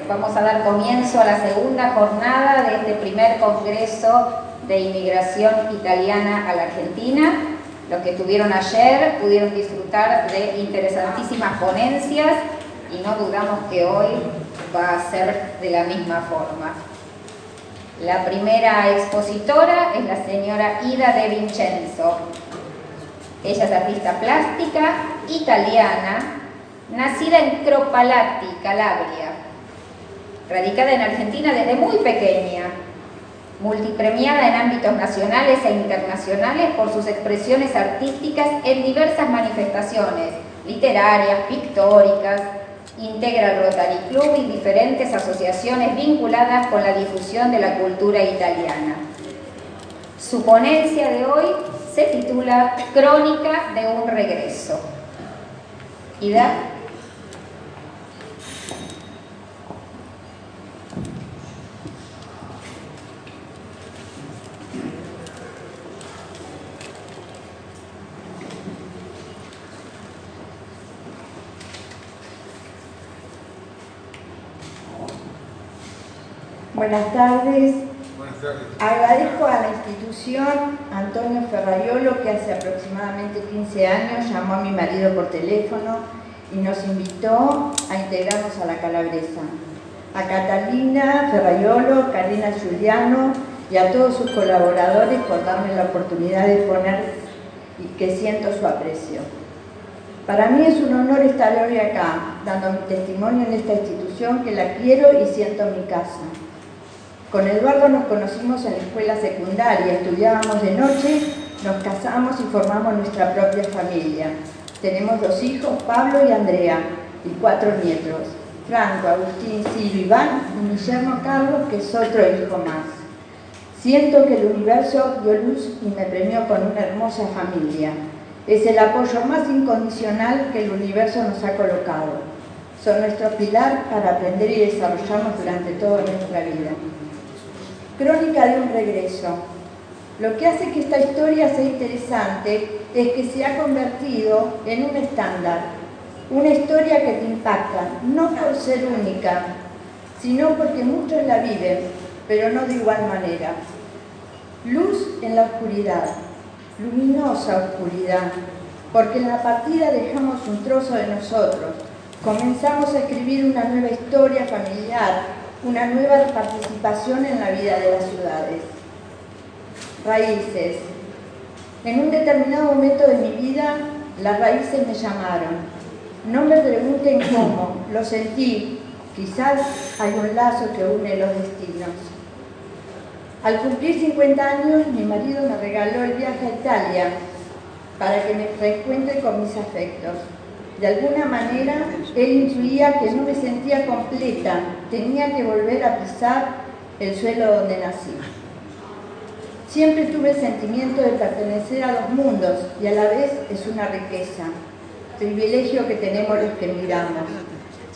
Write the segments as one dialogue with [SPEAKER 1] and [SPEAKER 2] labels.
[SPEAKER 1] Vamos a dar comienzo a la segunda jornada de este primer Congreso de Inmigración Italiana a la Argentina. Los que estuvieron ayer pudieron disfrutar de interesantísimas ponencias y no dudamos que hoy va a ser de la misma forma. La primera expositora es la señora Ida De Vincenzo. Ella es artista plástica italiana, nacida en Cropalatti, Calabria, radicada en Argentina desde muy pequeña, multipremiada en ámbitos nacionales e internacionales por sus expresiones artísticas en diversas manifestaciones literarias, pictóricas, integra el Rotary Club y diferentes asociaciones vinculadas con la difusión de la cultura italiana. Su ponencia de hoy se titula Crónica de un regreso. Ida.
[SPEAKER 2] Buenas tardes.
[SPEAKER 3] Buenas tardes.
[SPEAKER 2] Agradezco a la institución Antonio Ferraiolo, que hace aproximadamente 15 años llamó a mi marido por teléfono y nos invitó a integrarnos a la Calabresa. A Catalina Ferraiolo, Karina Giuliano y a todos sus colaboradores por darme la oportunidad de exponer y que siento su aprecio. Para mí es un honor estar hoy acá, dando mi testimonio en esta institución que la quiero y siento en mi casa. Con Eduardo nos conocimos en la escuela secundaria, estudiábamos de noche, nos casamos y formamos nuestra propia familia. Tenemos 2 hijos, Pablo y Andrea, y 4 nietos, Franco, Agustín, Ciro, Iván y mi yerno Carlos, que es otro hijo más. Siento que el universo dio luz y me premió con una hermosa familia. Es el apoyo más incondicional que el universo nos ha colocado. Son nuestro pilar para aprender y desarrollarnos durante toda nuestra vida. Crónica de un regreso. Lo que hace que esta historia sea interesante es que se ha convertido en un estándar, una historia que te impacta, no por ser única, sino porque muchos la viven, pero no de igual manera. Luz en la oscuridad, luminosa oscuridad, porque en la partida dejamos un trozo de nosotros, comenzamos a escribir una nueva historia familiar, una nueva participación en la vida de las ciudades. Raíces. En un determinado momento de mi vida, las raíces me llamaron. No me pregunten cómo, lo sentí. Quizás hay un lazo que une los destinos. Al cumplir 50 años, mi marido me regaló el viaje a Italia para que me reencuentre con mis afectos. De alguna manera, él intuía que no me sentía completa, tenía que volver a pisar el suelo donde nací. Siempre tuve el sentimiento de pertenecer a 2 mundos y a la vez es una riqueza, privilegio que tenemos los que emigramos.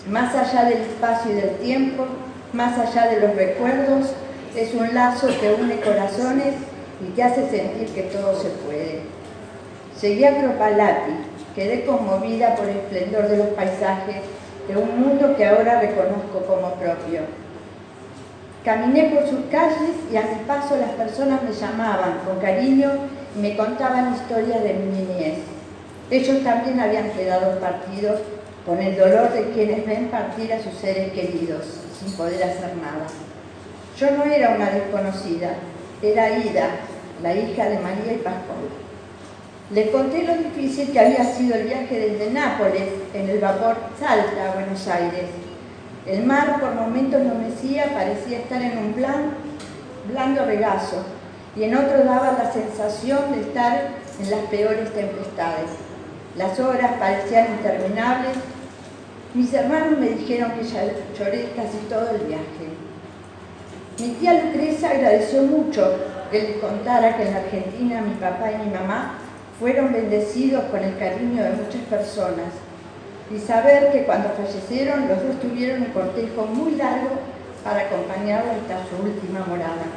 [SPEAKER 2] Más allá del espacio y del tiempo, más allá de los recuerdos, es un lazo que une corazones y que hace sentir que todo se puede. Llegué a Cropalatti. Quedé conmovida por el esplendor de los paisajes de un mundo que ahora reconozco como propio. Caminé por sus calles y a mi paso las personas me llamaban con cariño y me contaban historias de mi niñez. Ellos también habían quedado partidos con el dolor de quienes ven partir a sus seres queridos sin poder hacer nada. Yo no era una desconocida, era Ida, la hija de María y Pascual. Le conté lo difícil que había sido el viaje desde Nápoles en el vapor Salta a Buenos Aires. El mar por momentos no mecía, parecía estar en un blando regazo y en otro daba la sensación de estar en las peores tempestades. Las horas parecían interminables. Mis hermanos me dijeron que ya lloré casi todo el viaje. Mi tía Lucrecia agradeció mucho que les contara que en la Argentina mi papá y mi mamá fueron bendecidos con el cariño de muchas personas y saber que cuando fallecieron los 2 tuvieron un cortejo muy largo para acompañarlo hasta su última morada.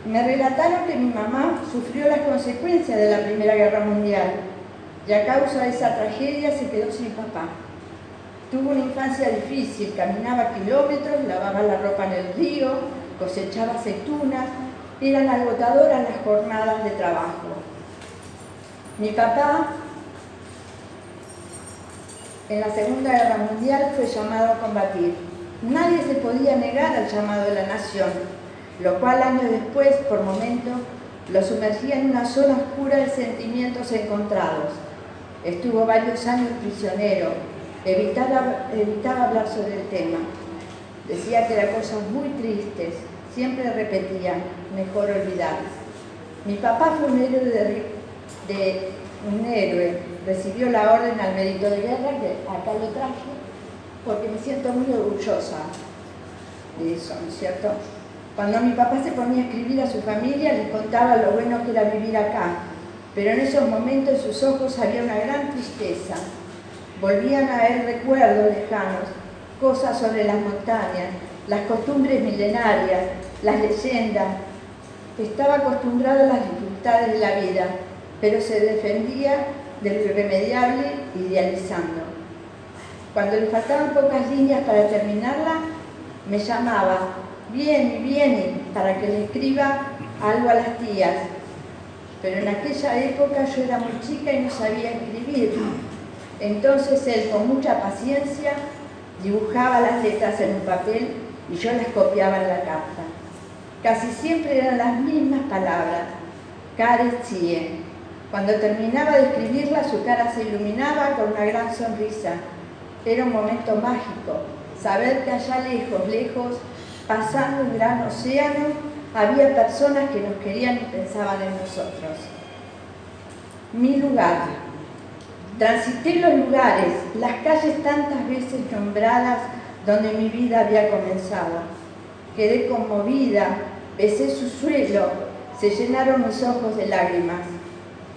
[SPEAKER 2] Me relataron que mi mamá sufrió las consecuencias de la Primera Guerra Mundial y a causa de esa tragedia se quedó sin papá. Tuvo una infancia difícil, caminaba kilómetros, lavaba la ropa en el río, cosechaba aceitunas, eran agotadoras las jornadas de trabajo. Mi papá, en la Segunda Guerra Mundial, fue llamado a combatir. Nadie se podía negar al llamado de la nación, lo cual años después, por momentos, lo sumergía en una zona oscura de sentimientos encontrados. Estuvo varios años prisionero, evitaba hablar sobre el tema. Decía que eran cosas muy tristes, siempre repetía, mejor olvidar. Mi papá fue un héroe, recibió la orden al mérito de guerra, que acá lo traje, porque me siento muy orgullosa de eso, ¿no es cierto? Cuando mi papá se ponía a escribir a su familia, les contaba lo bueno que era vivir acá, pero en esos momentos en sus ojos había una gran tristeza. Volvían a él recuerdos lejanos, cosas sobre las montañas, las costumbres milenarias, las leyendas. Estaba acostumbrado a las dificultades de la vida, pero se defendía de lo irremediable idealizando. Cuando le faltaban pocas líneas para terminarla, me llamaba, vieni, para que le escriba algo a las tías. Pero en aquella época yo era muy chica y no sabía escribir. Entonces él, con mucha paciencia, dibujaba las letras en un papel y yo las copiaba en la carta. Casi siempre eran las mismas palabras, care zie. Cuando terminaba de escribirla, su cara se iluminaba con una gran sonrisa. Era un momento mágico, saber que allá lejos, pasando un gran océano, había personas que nos querían y pensaban en nosotros. Mi lugar. Transité los lugares, las calles tantas veces nombradas donde mi vida había comenzado. Quedé conmovida, besé su suelo, se llenaron mis ojos de lágrimas.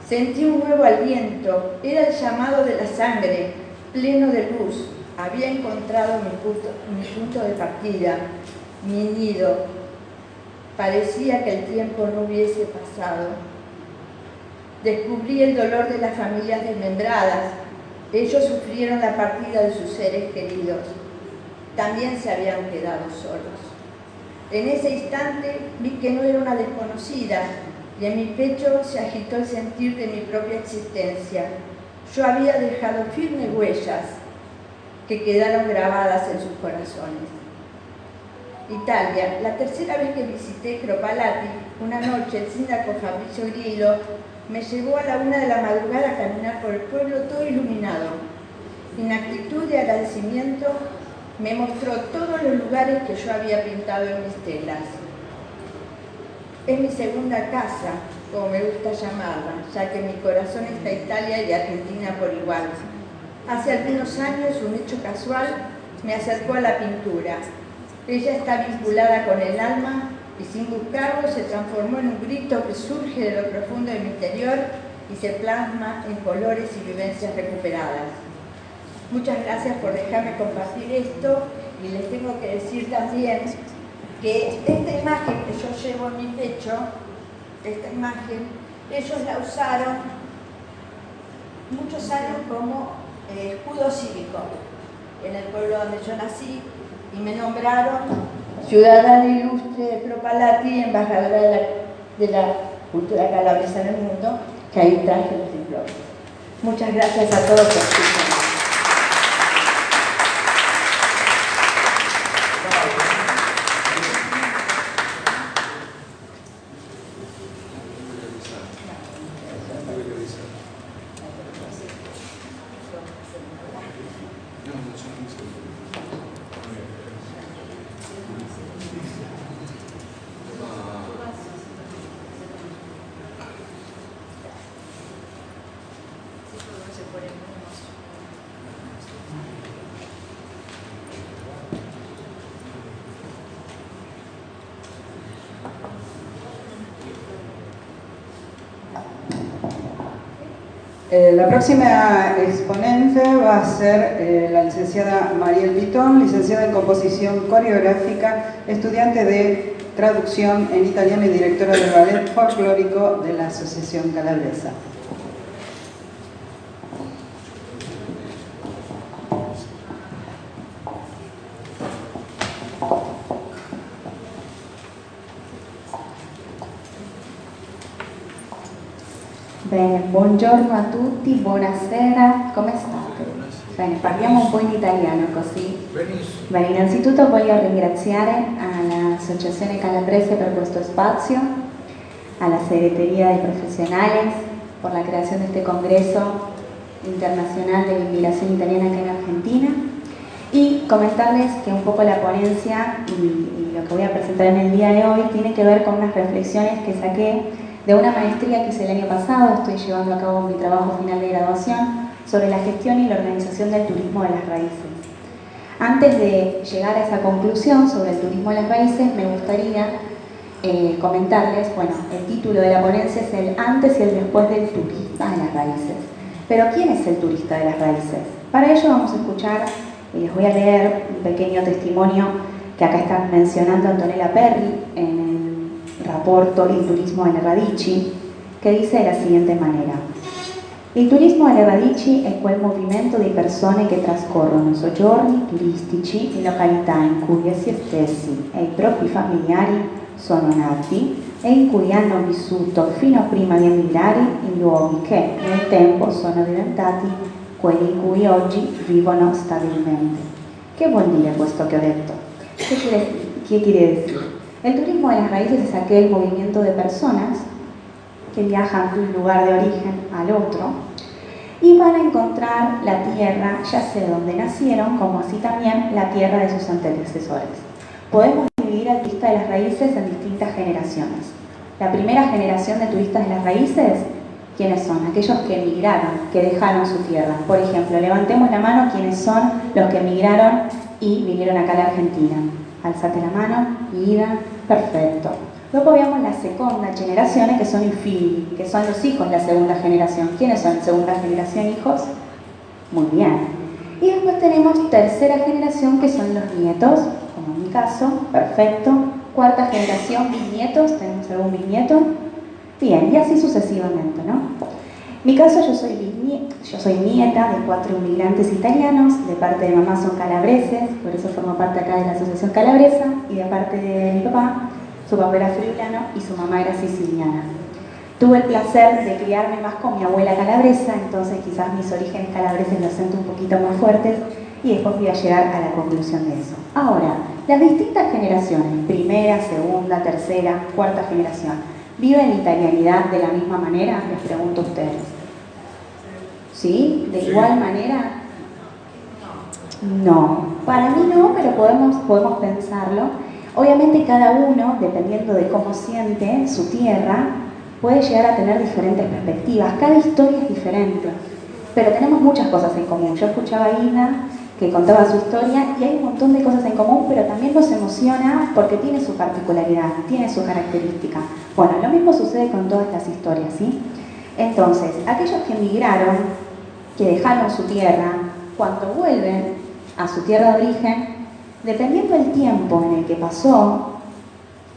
[SPEAKER 2] Sentí un nuevo aliento, era el llamado de la sangre, pleno de luz. Había encontrado mi punto de partida, mi nido. Parecía que el tiempo no hubiese pasado. Descubrí el dolor de las familias desmembradas. Ellos sufrieron la partida de sus seres queridos. También se habían quedado solos. En ese instante vi que no era una desconocida y en mi pecho se agitó el sentir de mi propia existencia. Yo había dejado firmes huellas que quedaron grabadas en sus corazones. Italia. La tercera vez que visité Cropalati, una noche el síndaco Fabrizio Grillo me llevó a la 1 de la madrugada a caminar por el pueblo todo iluminado. En actitud de agradecimiento me mostró todos los lugares que yo había pintado en mis telas. Es mi segunda casa, como me gusta llamarla, ya que mi corazón está a Italia y Argentina por igual. Hace algunos años un hecho casual me acercó a la pintura. Ella está vinculada con el alma y sin buscarlo se transformó en un grito que surge de lo profundo de mi interior y se plasma en colores y vivencias recuperadas. Muchas gracias por dejarme compartir esto y les tengo que decir también que esta imagen que yo llevo en mi pecho, esta imagen, ellos la usaron muchos años como escudo cívico en el pueblo donde yo nací y me nombraron ciudadana ilustre de Cropalati, embajadora de la cultura calabresa en el mundo, que ahí traje los diplomas. Muchas gracias a todos por escucharme.
[SPEAKER 3] La próxima exponente va a ser la licenciada Mariel Pitón, licenciada en composición coreográfica, estudiante de traducción en italiano y directora del ballet folclórico de la Asociación Calabresa.
[SPEAKER 4] Bene, buongiorno a tutti, buonasera, come state? Bene, parliamo un po' in italiano così.
[SPEAKER 5] Benissimo.
[SPEAKER 4] Bene, innanzitutto voglio ringraziare all'Associazione Calabrese per questo spazio, a la Secretaría de Profesionales por la creación de este Congreso Internacional de la Inmigración Italiana acá en Argentina, y comentarles que un poco la ponencia y lo que voy a presentar en el día de hoy tiene que ver con unas reflexiones que saqué de una maestría que hice el año pasado. Estoy llevando a cabo mi trabajo final de graduación sobre la gestión y la organización del turismo de las raíces. Antes de llegar a esa conclusión sobre el turismo de las raíces, me gustaría comentarles, bueno, el título de la ponencia es el antes y el después del turista de las raíces. Pero ¿quién es el turista de las raíces? Para ello vamos a escuchar, y les voy a leer un pequeño testimonio que acá están mencionando Antonella Perri en el rapporto Il turismo alle radici, che dice de la siguiente manera: il turismo alle radici è quel movimento di persone che trascorrono soggiorni turistici in località in cui essi stessi e i propri familiari sono nati e in cui hanno vissuto fino a prima di emigrare in luoghi che nel tempo sono diventati quelli in cui oggi vivono stabilmente. ¿Qué vuol dire questo que ho detto? ¿Qué quiere decir? El turismo de las raíces es aquel movimiento de personas que viajan de un lugar de origen al otro y van a encontrar la tierra, ya sea donde nacieron, como así también la tierra de sus antecesores. Podemos dividir al turista de las raíces en distintas generaciones. La primera generación de turistas de las raíces, ¿quiénes son? Aquellos que emigraron, que dejaron su tierra. Por ejemplo, levantemos la mano quienes son los que emigraron y vinieron acá a la Argentina. Alzate la mano, ida, perfecto. Luego veamos la segunda generación, que son i figli, que son los hijos de la segunda generación. ¿Quiénes son segunda generación hijos? Muy bien. Y después tenemos tercera generación, que son los nietos, como en mi caso, perfecto. Cuarta generación, bisnietos, ¿tenemos algún bisnieto? Bien, y así sucesivamente, ¿no? En mi caso, yo soy nieta de 4 inmigrantes italianos, de parte de mamá son calabreses, por eso formo parte acá de la Asociación Calabresa, y de parte de mi papá, su papá era friulano y su mamá era siciliana. Tuve el placer de criarme más con mi abuela calabresa, entonces quizás mis orígenes calabreses los siento un poquito más fuertes, y después voy a llegar a la conclusión de eso. Ahora, las distintas generaciones, primera, segunda, tercera, cuarta generación, ¿viven la italianidad de la misma manera? Les pregunto a ustedes. ¿Sí? ¿De igual manera? No. Para mí no, pero podemos pensarlo. Obviamente cada uno, dependiendo de cómo siente su tierra, puede llegar a tener diferentes perspectivas. Cada historia es diferente, pero tenemos muchas cosas en común. Yo escuchaba a Ina que contaba su historia y hay un montón de cosas en común, pero también nos emociona porque tiene su particularidad, tiene su característica. Bueno, lo mismo sucede con todas las historias, ¿sí? Entonces, aquellos que emigraron, que dejaron su tierra, cuando vuelven a su tierra de origen, dependiendo del tiempo en el que pasó,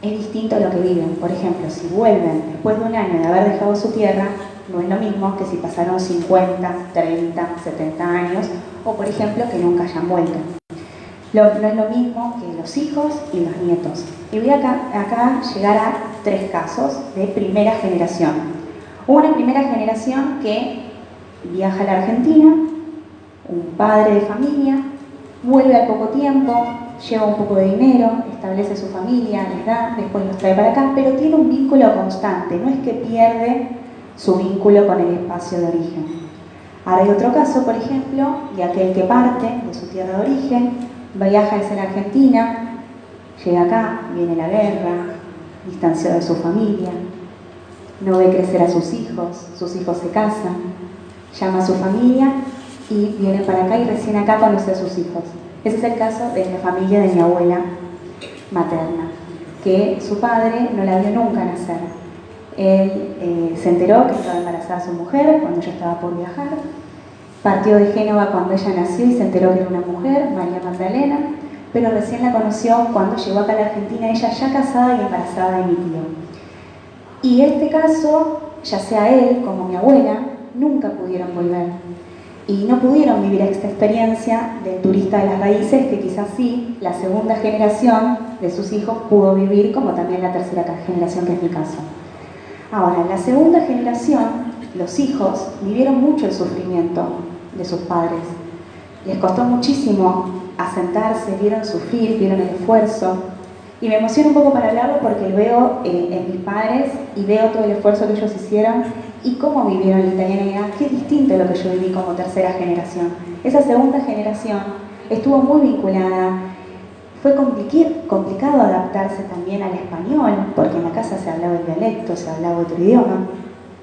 [SPEAKER 4] es distinto a lo que viven. Por ejemplo, si vuelven después de un año de haber dejado su tierra, no es lo mismo que si pasaron 50, 30, 70 años, o por ejemplo, que nunca hayan vuelto. No es lo mismo que los hijos y los nietos. Y voy acá llegar a 3 casos de primera generación. Una primera generación que viaja a la Argentina, un padre de familia, vuelve al poco tiempo, lleva un poco de dinero, establece su familia, les da, después los trae para acá, pero tiene un vínculo constante, no es que pierde su vínculo con el espacio de origen. Ahora hay otro caso, por ejemplo, de aquel que parte de su tierra de origen, viaja hacia la Argentina, llega acá, viene la guerra, distanciado de su familia, no ve crecer a sus hijos se casan, llama a su familia y viene para acá y recién acá conoce a sus hijos. Ese es el caso de la familia de mi abuela materna, que su padre no la vio nunca nacer. Él se enteró que estaba embarazada su mujer cuando ella estaba por viajar, partió de Génova cuando ella nació y se enteró que era una mujer, María Magdalena, pero recién la conoció cuando llegó acá a la Argentina, ella ya casada y embarazada de mi tío. Y este caso, ya sea él como mi abuela, nunca pudieron volver. Y no pudieron vivir esta experiencia del turista de las raíces, que quizás sí, la segunda generación de sus hijos pudo vivir, como también la tercera generación, que es mi caso. Ahora, la segunda generación los hijos vivieron mucho el sufrimiento de sus padres. Les costó muchísimo asentarse, vieron sufrir, vieron el esfuerzo. Y me emociona un poco para hablarlo porque veo en mis padres y veo todo el esfuerzo que ellos hicieron y cómo vivieron la italianidad, que es distinto a lo que yo viví como tercera generación. Esa segunda generación estuvo muy vinculada. Fue complicado adaptarse también al español, porque en la casa se hablaba el dialecto, se hablaba otro idioma.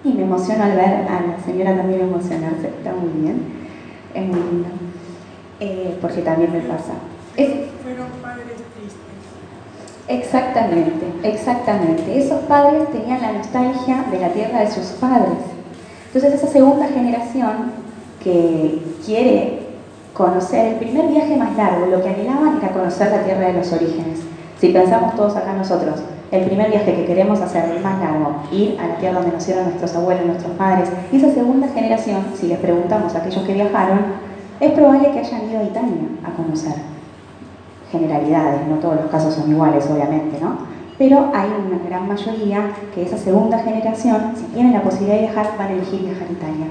[SPEAKER 4] Y me emociona al ver a la señora también emocionarse, está muy bien, es muy lindo, porque también me pasa.
[SPEAKER 5] Fueron padres tristes.
[SPEAKER 4] Exactamente, exactamente. Esos padres tenían la nostalgia de la tierra de sus padres. Entonces esa segunda generación que quiere conocer el primer viaje más largo, lo que anhelaban era conocer la tierra de los orígenes. Si pensamos todos acá nosotros, el primer viaje que queremos hacer, el más largo, ir a la tierra donde nacieron nuestros abuelos, nuestros padres, y esa segunda generación, si les preguntamos a aquellos que viajaron, es probable que hayan ido a Italia a conocer. Generalidades, no todos los casos son iguales, obviamente, ¿no? Pero hay una gran mayoría que esa segunda generación, si tienen la posibilidad de viajar, van a elegir viajar a Italia.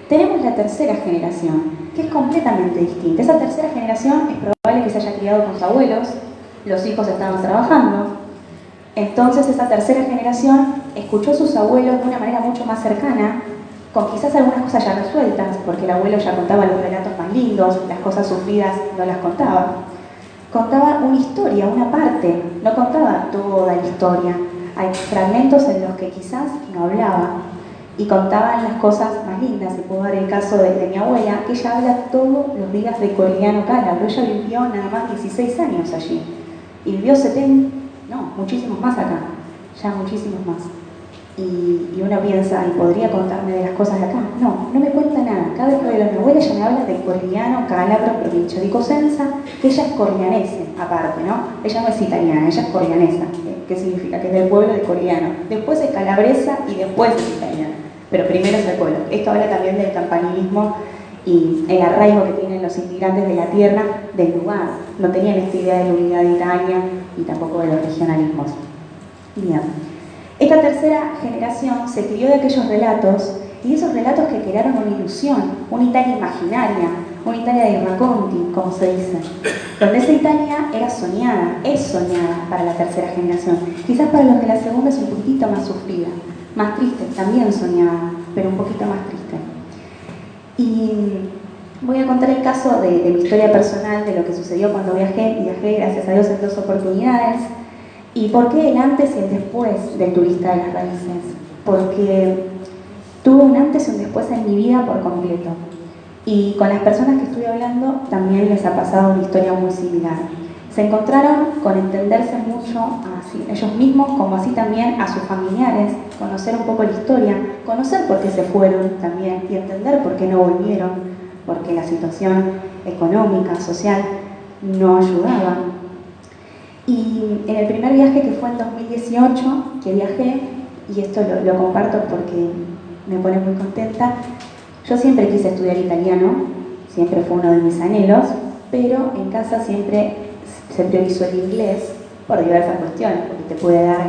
[SPEAKER 4] Tenemos la tercera generación, que es completamente distinta. Esa tercera generación es probable que se haya criado con sus abuelos, los hijos estaban trabajando, entonces esa tercera generación escuchó a sus abuelos de una manera mucho más cercana, con quizás algunas cosas ya resueltas, porque el abuelo ya contaba los relatos más lindos, las cosas sufridas no las contaba. Contaba una historia, una parte, no contaba toda la historia. Hay fragmentos en los que quizás no hablaba y contaban las cosas más lindas. Y puedo dar el caso de mi abuela, que ella habla todos los días de Corigliano Calabro. Ella vivió nada más 16 años allí y vivió 70, no, muchísimos más acá, ya muchísimos más. Y uno piensa, ¿y podría contarme de las cosas de acá? No, no me cuenta nada. Cada vez que hablo de mi abuela, ella me habla del Corigliano Calabro, provincia de Cosenza, que ella es coriglianese, aparte, ¿no? Ella no es italiana, ella es coriglianesa. ¿Qué significa? Que es del pueblo de Corigliano. Después es calabresa y después es italiana. Pero primero es el pueblo. Esto habla también del campanilismo y el arraigo que tienen los inmigrantes de la tierra, del lugar. No tenían esta idea de la unidad de Italia y tampoco de los regionalismos. Bien. Esta tercera generación se crió de aquellos relatos y esos relatos que crearon una ilusión, una Italia imaginaria, una Italia de Racconti, como se dice, donde esa Italia era soñada, es soñada para la tercera generación. Quizás para los de la segunda es un poquito más sufrida, más triste, también soñada, pero un poquito más triste. Y voy a contar el caso de mi historia personal, de lo que sucedió cuando viajé, y viajé, gracias a Dios, en 2 oportunidades. ¿Y por qué el antes y el después del turista de las raíces? Porque tuve un antes y un después en mi vida por completo. Y con las personas que estuve hablando también les ha pasado una historia muy similar. Se encontraron con entenderse mucho a ellos mismos, como así también a sus familiares, conocer un poco la historia, conocer por qué se fueron también y entender por qué no volvieron, porque la situación económica, social, no ayudaba. Y en el primer viaje, que fue en 2018, que viajé, y esto lo comparto porque me pone muy contenta, yo siempre quise estudiar italiano, siempre fue uno de mis anhelos, pero en casa siempre se priorizó el inglés por diversas cuestiones, porque te puede dar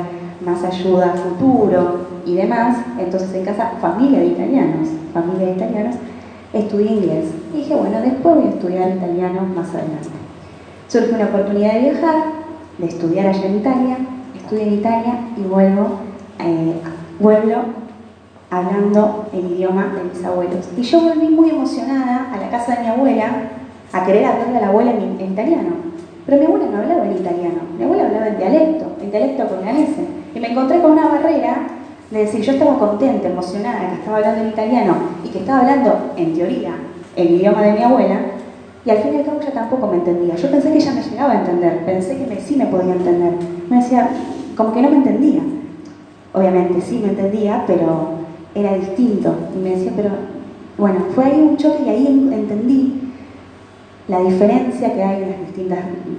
[SPEAKER 4] más ayuda a futuro y demás. Entonces en casa, familia de italianos, estudié inglés. Y dije, bueno, después voy a estudiar italiano más adelante. Surge una oportunidad de viajar, de estudiar allá en Italia, estudio en Italia y vuelvo hablando el idioma de mis abuelos. Y yo volví muy emocionada a la casa de mi abuela a querer hablarle a la abuela en italiano. Pero mi abuela no hablaba en italiano, mi abuela hablaba en dialecto coriglianese. Y me encontré con una barrera de decir, yo estaba contenta, emocionada, que estaba hablando en italiano y que estaba hablando, en teoría, el idioma de mi abuela, y al fin y al cabo ella tampoco me entendía. Yo pensé que ella me llegaba a entender, pensé que sí me podía entender. Me decía, como que no me entendía. Obviamente sí me entendía, pero era distinto. Y me decía, pero bueno, fue ahí un choque y ahí entendí la diferencia que hay en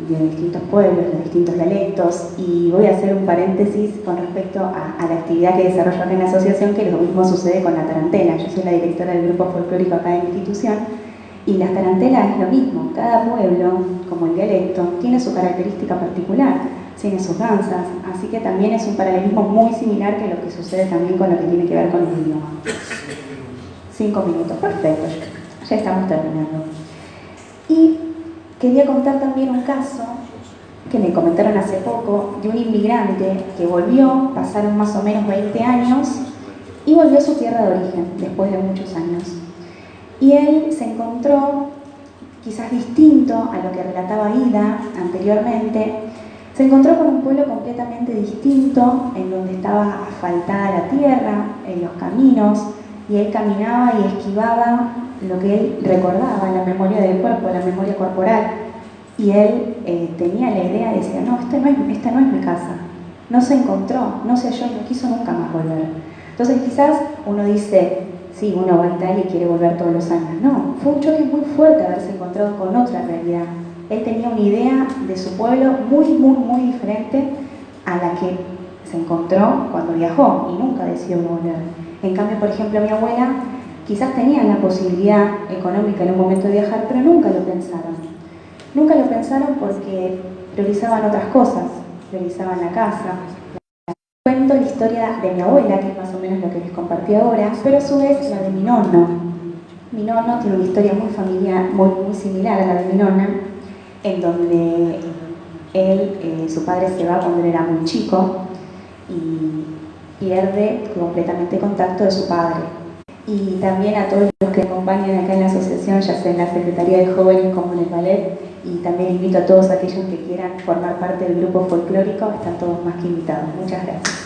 [SPEAKER 4] de distintos pueblos, de distintos dialectos. Y voy a hacer un paréntesis con respecto a la actividad que desarrollo acá en la asociación, que lo mismo sucede con la tarantela. Yo soy la directora del grupo folclórico acá en la institución. Y las tarantelas es lo mismo, cada pueblo, como el dialecto, tiene su característica particular. tiene sus danzas, así que también es un paralelismo muy similar que lo que sucede también con lo que tiene que ver con el idioma. 5 minutos, perfecto, ya estamos terminando. Y quería contar también un caso que me comentaron hace poco de un inmigrante que volvió, pasaron más o menos 20 años, y volvió a su tierra de origen después de muchos años. Y él se encontró, quizás distinto a lo que relataba Ida anteriormente, se encontró con un pueblo completamente distinto, en donde estaba asfaltada la tierra, en los caminos, y él caminaba y esquivaba lo que él recordaba, la memoria del cuerpo, la memoria corporal. Y él tenía la idea, decía, no, esta no es mi casa. No se encontró, no se halló, no quiso nunca más volver. Entonces quizás uno dice, sí, uno va a Italia y quiere volver todos los años. No, fue un choque muy fuerte haberse encontrado con otra realidad. Él tenía una idea de su pueblo muy diferente a la que se encontró cuando viajó y nunca decidió volver. En cambio, por ejemplo, mi abuela quizás tenía la posibilidad económica en un momento de viajar, pero nunca lo pensaron. Nunca lo pensaron porque priorizaban otras cosas, priorizaban la casa. Cuento la historia de mi abuela, que es más o menos lo que les compartí ahora, pero a su vez la de mi nonno. Mi nonno tiene una historia muy familiar, muy similar a la de mi nonna, en donde su padre se va cuando él era muy chico y pierde completamente contacto de su padre. Y también a todos los que acompañan acá en la asociación, ya sea en la Secretaría de Jóvenes como en el ballet, y también invito a todos aquellos que quieran formar parte del grupo folclórico, están todos más que invitados. Muchas gracias.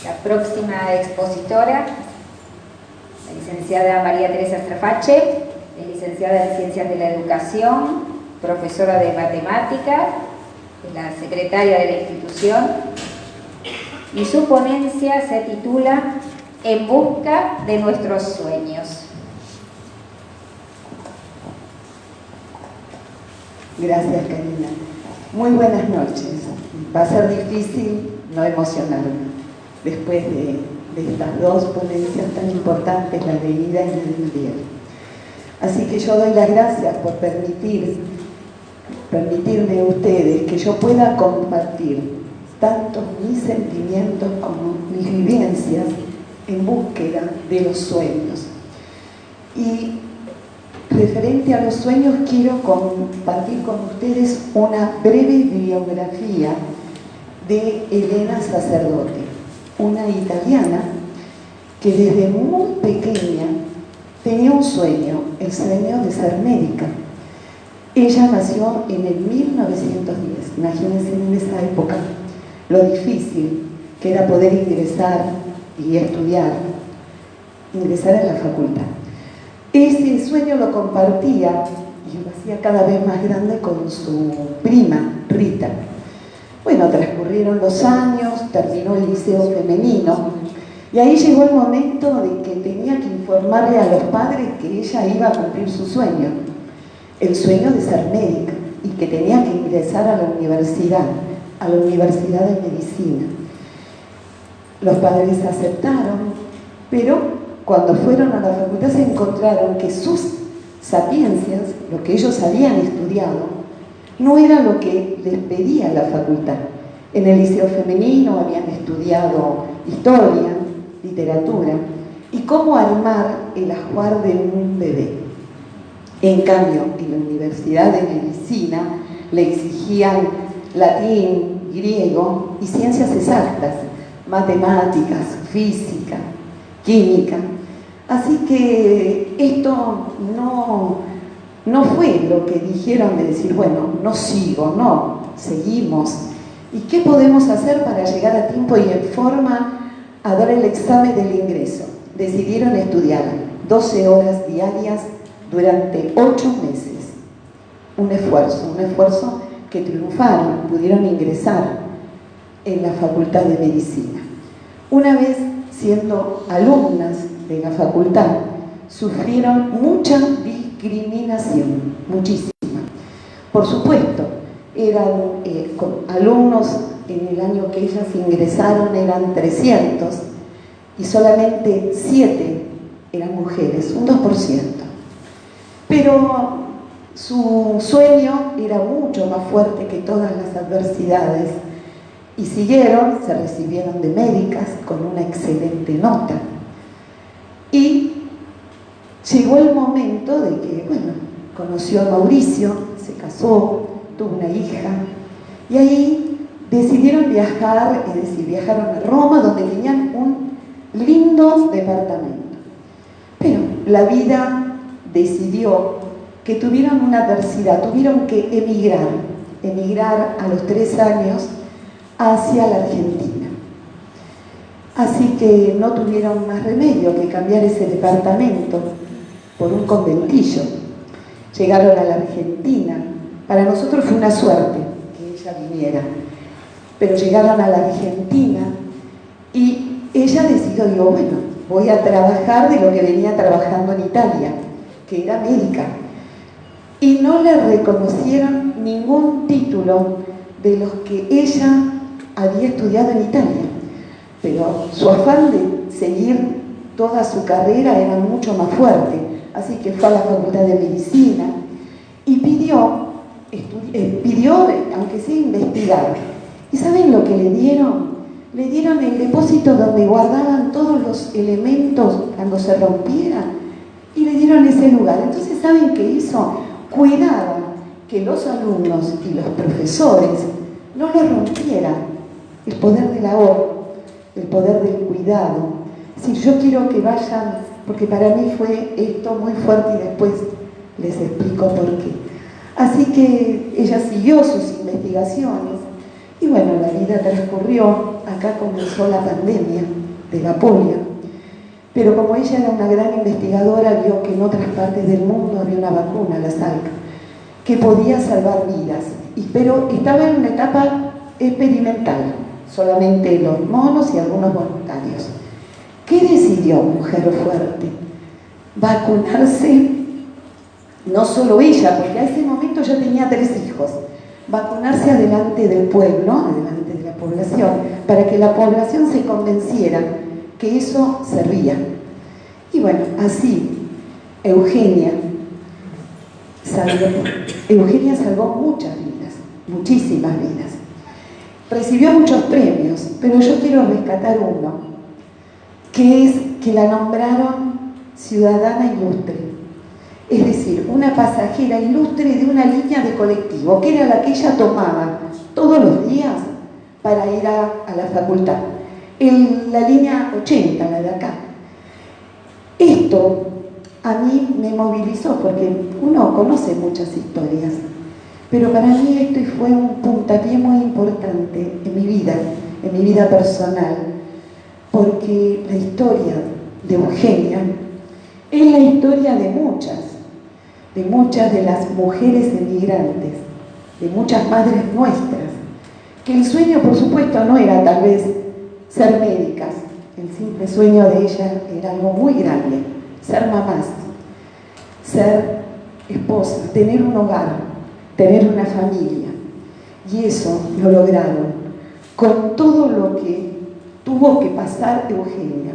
[SPEAKER 1] La próxima expositora, la licenciada María Teresa Strafache, es licenciada en Ciencias de la Educación, profesora de Matemáticas, es la secretaria de la institución, y su ponencia se titula En busca de nuestros sueños.
[SPEAKER 6] Gracias, Karina. Muy buenas noches. Va a ser difícil no emocionarme después de estas dos ponencias tan importantes, la de Ida y la de Miguel. Así que yo doy las gracias por permitirme a ustedes que yo pueda compartir tanto mis sentimientos como mis vivencias en búsqueda de los sueños. Y referente a los sueños, quiero compartir con ustedes una breve biografía de Elena Sacerdote, una italiana que desde muy pequeña tenía un sueño, el sueño de ser médica. Ella nació en el 1910, imagínense en esa época lo difícil que era poder ingresar y estudiar, ingresar en la facultad. Ese sueño lo compartía y lo hacía cada vez más grande con su prima, Rita. Bueno, transcurrieron los años, terminó el liceo femenino y ahí llegó el momento de que tenía que informarle a los padres que ella iba a cumplir su sueño, el sueño de ser médica, y que tenía que ingresar a la universidad de medicina. Los padres aceptaron, pero cuando fueron a la facultad se encontraron que sus sapiencias, lo que ellos habían estudiado, no era lo que les pedía la facultad. En el liceo femenino habían estudiado historia, literatura y cómo armar el ajuar de un bebé. En cambio, en la Universidad de Medicina le exigían latín, griego y ciencias exactas, matemáticas, física, química. Así que esto no fue lo que dijeron de decir, bueno, no sigo, no, seguimos. ¿Y qué podemos hacer para llegar a tiempo y en forma a dar el examen del ingreso? Decidieron estudiar 12 horas diarias durante 8 meses. Un esfuerzo que triunfaron, pudieron ingresar en la Facultad de Medicina. Una vez siendo alumnas de la facultad, sufrieron mucha discriminación, muchísima, Por supuesto, eran alumnos en el año que ellas ingresaron eran 300 y solamente 7 eran mujeres, un 2%. Pero su sueño era mucho más fuerte que todas las adversidades y siguieron, se recibieron de médicas con una excelente nota. Y llegó el momento de que, bueno, conoció a Mauricio, se casó, tuvo una hija y ahí decidieron viajar, es decir, viajaron a Roma donde tenían un lindo departamento. Pero la vida decidió que tuvieron una adversidad, tuvieron que emigrar a los 3 años hacia la Argentina. Así que no tuvieron más remedio que cambiar ese departamento por un conventillo. Llegaron a la Argentina. Para nosotros fue una suerte que ella viniera, pero llegaron a la Argentina y ella decidió, digo, bueno, voy a trabajar de lo que venía trabajando en Italia, que era médica. Y no le reconocieron ningún título de los que ella había estudiado en Italia, pero su afán de seguir toda su carrera era mucho más fuerte, así que fue a la Facultad de Medicina y pidió, aunque sea investigar. ¿Y saben lo que le dieron? Le dieron el depósito donde guardaban todos los elementos cuando se rompieran y le dieron ese lugar. Entonces, ¿saben qué hizo? Cuidaba que los alumnos y los profesores no le rompieran el poder del ahorro, el poder del cuidado. Si yo quiero que vayan, porque para mí fue esto muy fuerte y después les explico por qué. Así que ella siguió sus investigaciones y bueno, la vida transcurrió. Acá comenzó la pandemia de la polio, pero como ella era una gran investigadora, vio que en otras partes del mundo había una vacuna, la Salk, que podía salvar vidas, pero estaba en una etapa experimental, solamente los monos y algunos voluntarios. ¿Qué decidió, mujer fuerte? Vacunarse, no solo ella, porque a ese momento ya tenía 3 hijos, vacunarse adelante del pueblo, adelante de la población, para que la población se convenciera que eso servía. Y bueno, así Eugenia salvó muchas vidas, muchísimas vidas. Recibió muchos premios, pero yo quiero rescatar uno, que es que la nombraron ciudadana ilustre. Es decir, una pasajera ilustre de una línea de colectivo, que era la que ella tomaba todos los días para ir a la facultad. La línea 80, la de acá. Esto a mí me movilizó, porque uno conoce muchas historias, pero para mí esto fue un puntapié muy importante en mi vida personal, porque la historia de Eugenia es la historia de muchas de las mujeres emigrantes, de muchas madres nuestras, que el sueño, por supuesto, no era tal vez ser médicas. El simple sueño de ella era algo muy grande: ser mamás, ser esposa, tener un hogar, tener una familia. Y eso lo lograron con todo lo que tuvo que pasar Eugenia,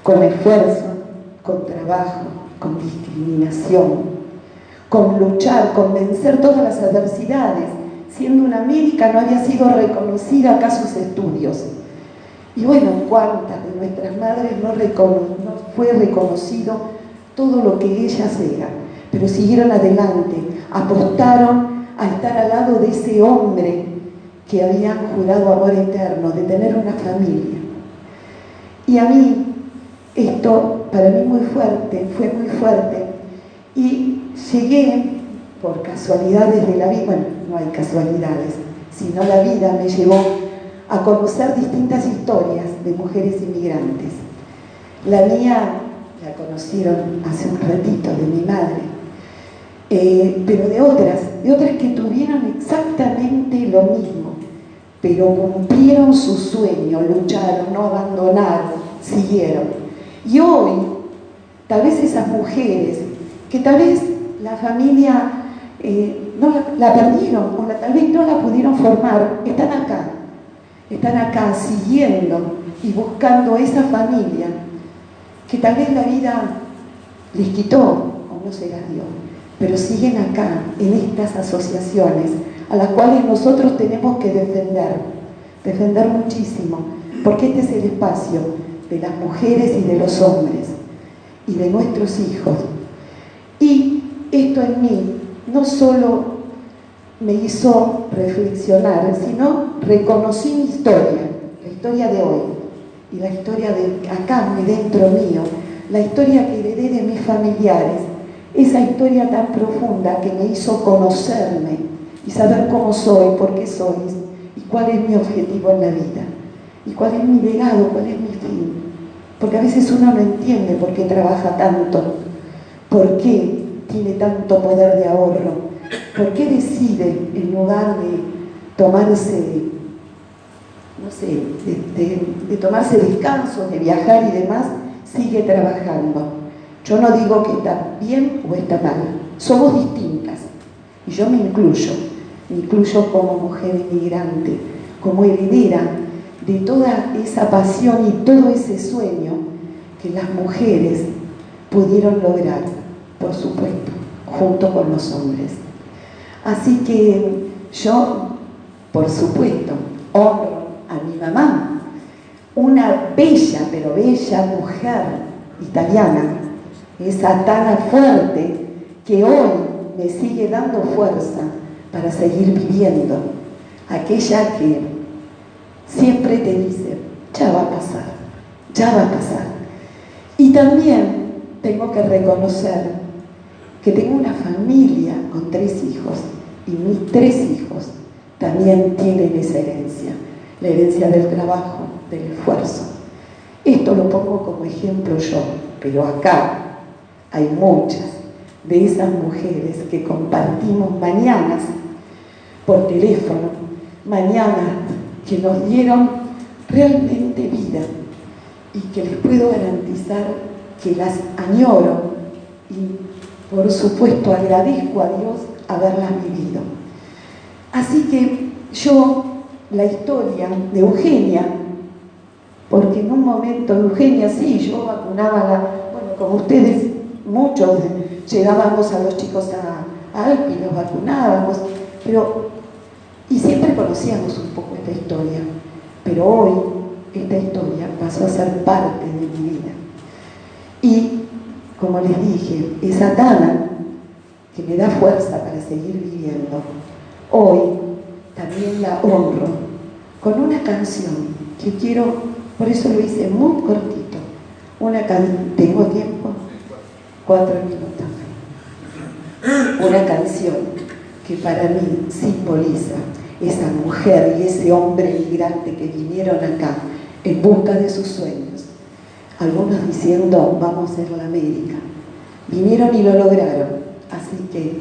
[SPEAKER 6] con esfuerzo, con trabajo, con discriminación, con luchar, con vencer todas las adversidades. Siendo una médica no había sido reconocida acá sus estudios. Y bueno, cuántas de nuestras madres no fue reconocido todo lo que ellas eran, pero siguieron adelante, apostaron a estar al lado de ese hombre que habían jurado amor eterno, de tener una familia. Y a mí, esto para mí fue muy fuerte, y llegué por casualidades de la vida, bueno, no hay casualidades, sino la vida me llevó a conocer distintas historias de mujeres inmigrantes. La mía la conocieron hace un ratito, de mi madre, pero de otras que tuvieron exactamente lo mismo, pero cumplieron su sueño, lucharon, no abandonaron, siguieron. Y hoy, tal vez esas mujeres, que tal vez la familia la perdieron o tal vez no la pudieron formar, están acá siguiendo y buscando esa familia que tal vez la vida les quitó o no se las dio, pero siguen acá en estas asociaciones a las cuales nosotros tenemos que defender muchísimo, porque este es el espacio de las mujeres y de los hombres y de nuestros hijos. Y esto en mí no solo me hizo reflexionar, sino reconocí mi historia, la historia de hoy y la historia de acá dentro mío, la historia que heredé de mis familiares, esa historia tan profunda que me hizo conocerme y saber cómo soy, por qué soy y cuál es mi objetivo en la vida y cuál es mi legado, cuál es mi fin. Porque a veces uno no entiende por qué trabaja tanto, por qué tiene tanto poder de ahorro, por qué decide, en lugar de tomarse, no sé, de tomarse descansos, de viajar y demás, sigue trabajando. Yo no digo que está bien o está mal, somos distintas y yo me incluyo como mujer inmigrante, como heredera de toda esa pasión y todo ese sueño que las mujeres pudieron lograr, por supuesto, junto con los hombres. Así que yo, por supuesto, honro a mi mamá, una bella, pero bella mujer italiana, esa Tana fuerte que hoy me sigue dando fuerza para seguir viviendo, aquella que siempre te dice, ya va a pasar, ya va a pasar. Y también tengo que reconocer que tengo una familia con 3 hijos y mis 3 hijos también tienen esa herencia, la herencia del trabajo, del esfuerzo. Esto lo pongo como ejemplo yo, pero acá hay muchas de esas mujeres que compartimos mañanas por teléfono, mañanas que nos dieron realmente vida y que les puedo garantizar que las añoro y por supuesto agradezco a Dios haberlas vivido. Así que yo, la historia de Eugenia, porque en un momento Eugenia sí, yo vacunaba, bueno, como ustedes, muchos llegábamos a los chicos a Alpi, los vacunábamos, y siempre conocíamos un poco esta historia, pero hoy esta historia pasó a ser parte de mi vida. Y, como les dije, esa Tana que me da fuerza para seguir viviendo, hoy también la honro con una canción que quiero, por eso lo hice muy cortito, ¿tengo tiempo? 4 minutos. Una canción que para mí simboliza esa mujer y ese hombre migrante que vinieron acá en busca de sus sueños. Algunos diciendo, vamos a ser la América. Vinieron y lo lograron. Así que,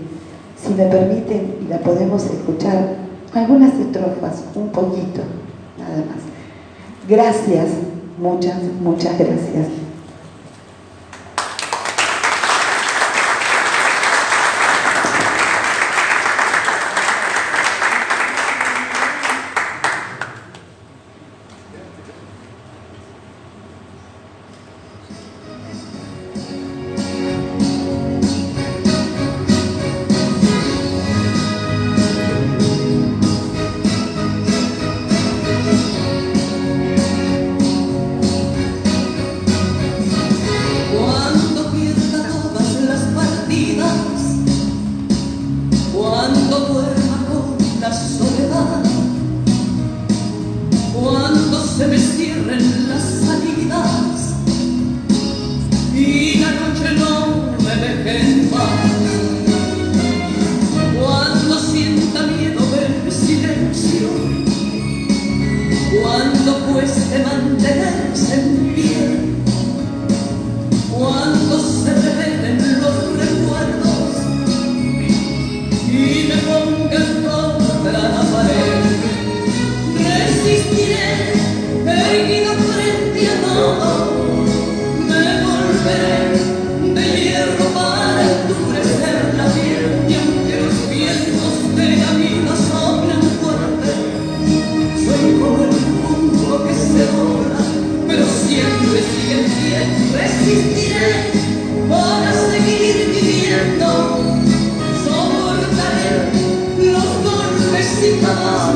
[SPEAKER 6] si me permiten, y la podemos escuchar, algunas estrofas, un poquito, nada más. Gracias, muchas, muchas gracias.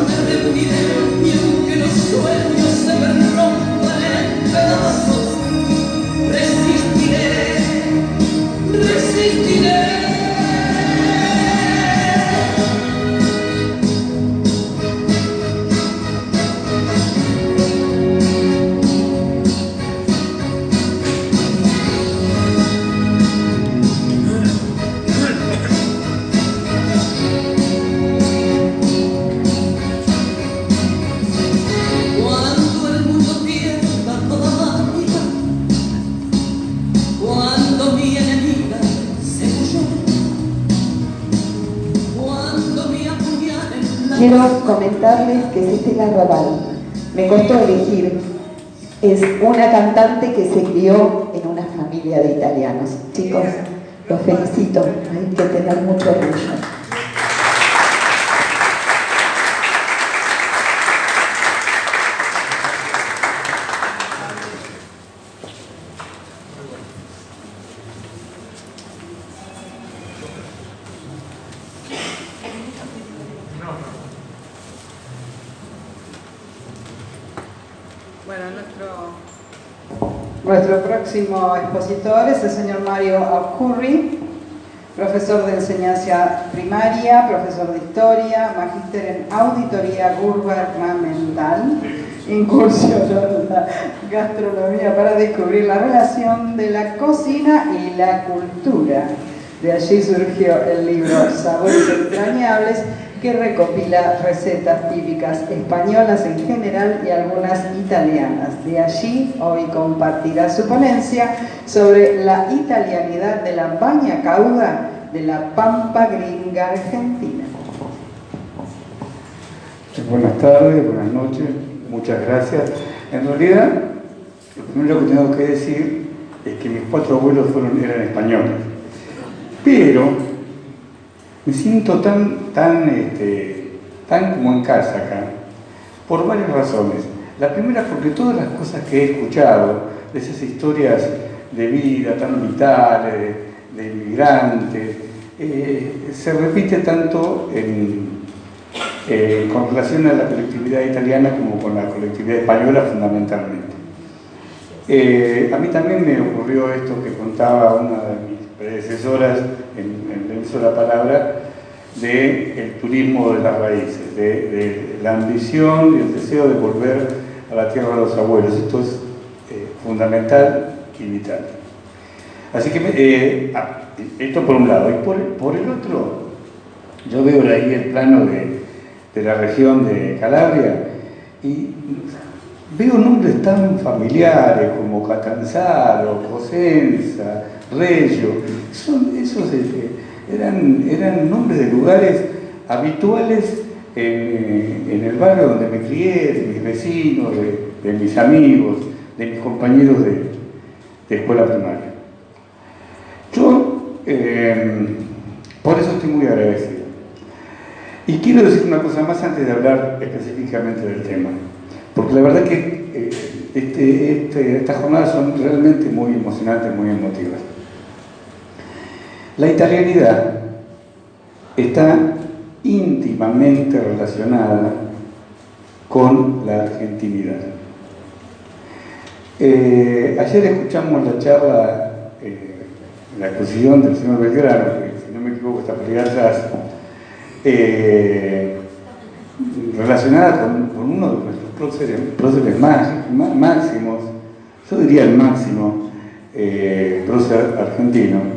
[SPEAKER 7] me reuniré y aunque los sueños se me rompan en pedazos, resistiré, resistiré.
[SPEAKER 6] Quiero comentarles que es Estela Raval. Me costó elegir. Es una cantante que se crió en una familia de italianos. Chicos, los felicito. Hay que tener mucho orgullo.
[SPEAKER 3] Nuestro próximo expositor es el señor Mario Alcurri, profesor de enseñanza primaria, profesor de historia, magíster en auditoría gubernamental, incursionó en la gastronomía para descubrir la relación de la cocina y la cultura. De allí surgió el libro Sabores Entrañables, que recopila recetas típicas españolas en general y algunas italianas. De allí hoy compartirá su ponencia sobre la italianidad de la baña cauda de la Pampa Gringa Argentina.
[SPEAKER 8] Buenas tardes, buenas noches, muchas gracias. En realidad, lo primero que tengo que decir es que mis 4 abuelos eran españoles, pero me siento tan como en casa acá, por varias razones. La primera, porque todas las cosas que he escuchado, de esas historias de vida tan vitales, de inmigrantes, se repite tanto con relación a la colectividad italiana como con la colectividad española fundamentalmente. A mí también me ocurrió esto que contaba una de mis predecesoras en el uso de la palabra, del turismo de las raíces, de la ambición y el deseo de volver a la tierra de los abuelos. Esto es fundamental y vital. Así que esto por un lado. Y por el otro, yo veo ahí el plano de la región de Calabria y veo nombres tan familiares como Catanzaro, Cosenza, Reggio. Eran nombres de lugares habituales en el barrio donde me crié, de mis vecinos, de mis amigos, de mis compañeros de escuela primaria. Yo, por eso estoy muy agradecido. Y quiero decir una cosa más antes de hablar específicamente del tema, porque la verdad que estas jornadas son realmente muy emocionantes, muy emotivas. La italianidad está íntimamente relacionada con la argentinidad. Ayer escuchamos la charla, la exposición del señor Belgrano, que si no me equivoco está por ahí atrás, relacionada con uno de nuestros próceres máximos, yo diría el máximo prócer argentino.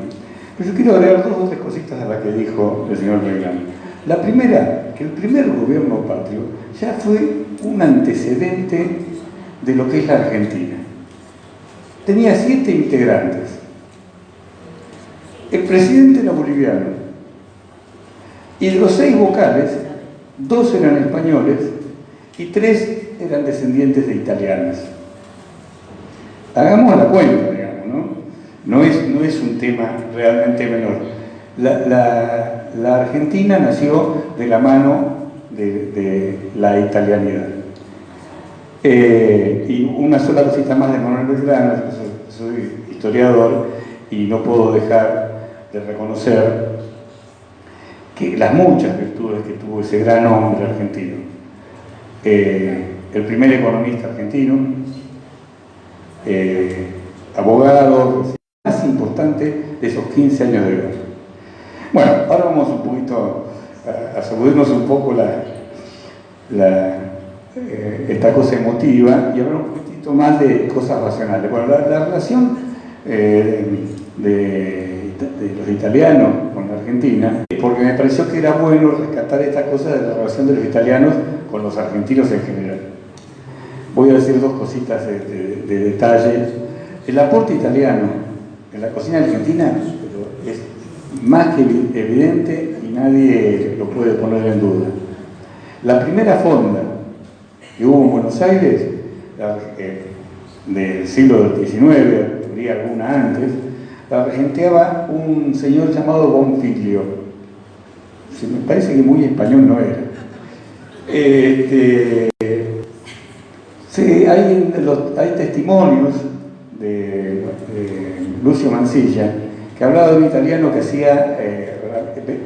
[SPEAKER 8] Pero yo quiero agregar 2 o 3 cositas a las que dijo el señor Belgrano. La primera, que el primer gobierno patrio ya fue un antecedente de lo que es la Argentina. Tenía 7 integrantes. El presidente era boliviano. Y de los 6 vocales, 2 eran españoles y 3 eran descendientes de italianos. Hagamos la cuenta, digamos, ¿no? No es un tema realmente menor. La Argentina nació de la mano de la italianidad. Y una sola cosita más de Manuel Belgrano, soy historiador y no puedo dejar de reconocer las muchas virtudes que tuvo ese gran hombre argentino. El primer economista argentino, abogado, más importante de esos 15 años de guerra. Bueno, ahora vamos un poquito a sacudirnos un poco esta cosa emotiva y hablar un poquitito más de cosas racionales. Bueno, la relación de los italianos con la Argentina, porque me pareció que era bueno rescatar esta cosa de la relación de los italianos con los argentinos en general. Voy a decir dos cositas de detalle. El aporte italiano en la cocina argentina es más que evidente y nadie lo puede poner en duda. La primera fonda que hubo en Buenos Aires, del siglo XIX, habría alguna antes, la regenteaba un señor llamado Bonfiglio. Me parece que muy español no era. Sí, hay testimonios de Lucio Mansilla, que hablaba de un italiano que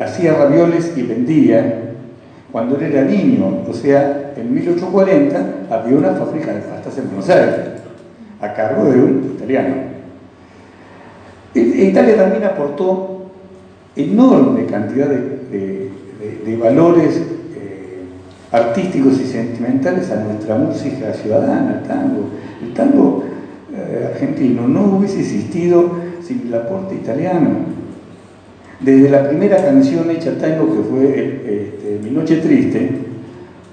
[SPEAKER 8] hacía ravioles y vendía cuando él era niño. O sea, en 1840 había una fábrica de pastas en Buenos Aires, a cargo de un italiano. Italia también aportó enorme cantidad de valores artísticos y sentimentales a nuestra música ciudadana, el tango. El tango argentino no hubiese existido sin el aporte italiano. Desde la primera canción hecha tango, que fue Mi Noche Triste,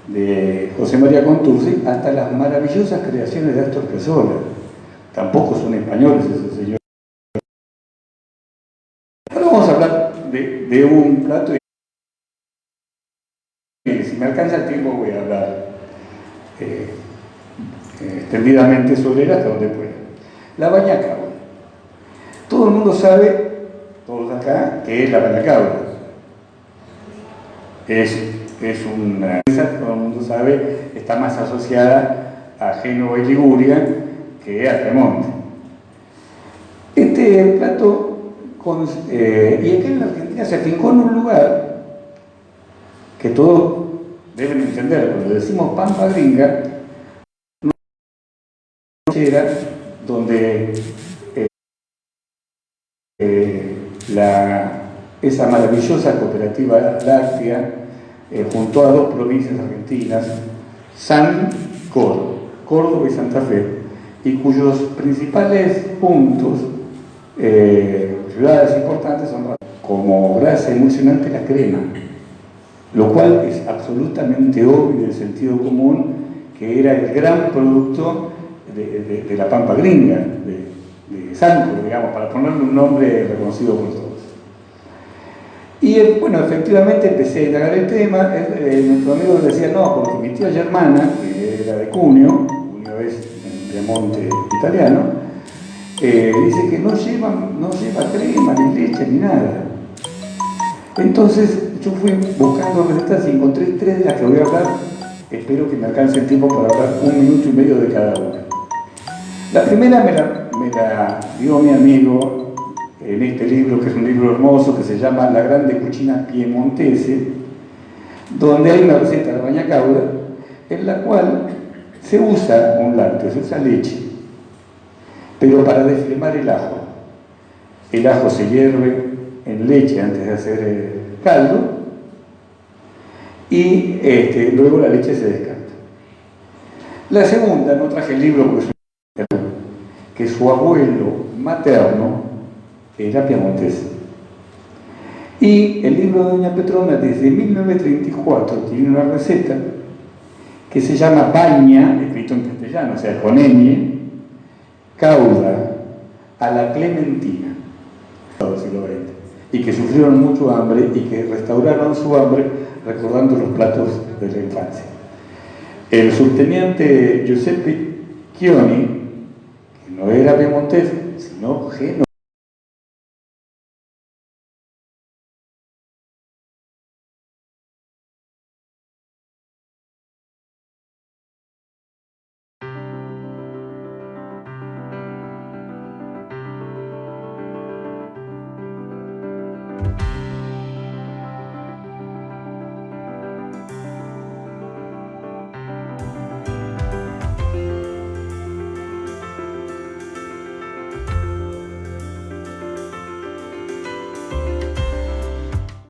[SPEAKER 8] de José María Contursi, hasta las maravillosas creaciones de Astor Piazzolla. Tampoco son españoles esos señores. Ahora vamos a hablar de un plato. Si me alcanza el tiempo voy a hablar extendidamente sobre él hasta donde pueda. La baña cabra. Todo el mundo sabe, todos acá, que es la baña cabra. Es una mesa, todo el mundo sabe, está más asociada a Génova y Liguria que a Piemonte. Este plato, y acá en la Argentina se afincó en un lugar que todos deben entender, cuando decimos pampa gringa, era donde esa maravillosa cooperativa láctea juntó a dos provincias argentinas, Córdoba y Santa Fe, y cuyos principales puntos, ciudades importantes, son como grasa emulsionante la crema, lo cual es absolutamente obvio de sentido común que era el gran producto de la pampa gringa, de Sancor, digamos, para ponerle un nombre reconocido por todos. Y bueno, efectivamente empecé a indagar el tema. Nuestro amigo decía, no, porque mi tía Germana, que era de Cuneo es en Piemonte italiano, dice que no lleva crema, ni leche, ni nada. Entonces yo fui buscando recetas y encontré 3 de las que voy a hablar. Espero que me alcance el tiempo para hablar 1 minuto y medio de cada una. La primera me la dio mi amigo en este libro, que es un libro hermoso, que se llama La Grande Cucina Piemontese, donde hay una receta de baña cabra, en la cual se usa un lácteo, se usa leche, pero para desflemar el ajo. El ajo se hierve en leche antes de hacer el caldo, y luego la leche se descarta. La segunda, no traje el libro porque que su abuelo materno era piemontés. Y el libro de Doña Petrona, desde 1934, tiene una receta que se llama baña, escrito en castellano, o sea, con ñ, cauda a la clementina, del siglo XX, y que sufrieron mucho hambre y que restauraron su hambre recordando los platos de la infancia. El subteniente Giuseppe Chioni, que no era piemontés, sino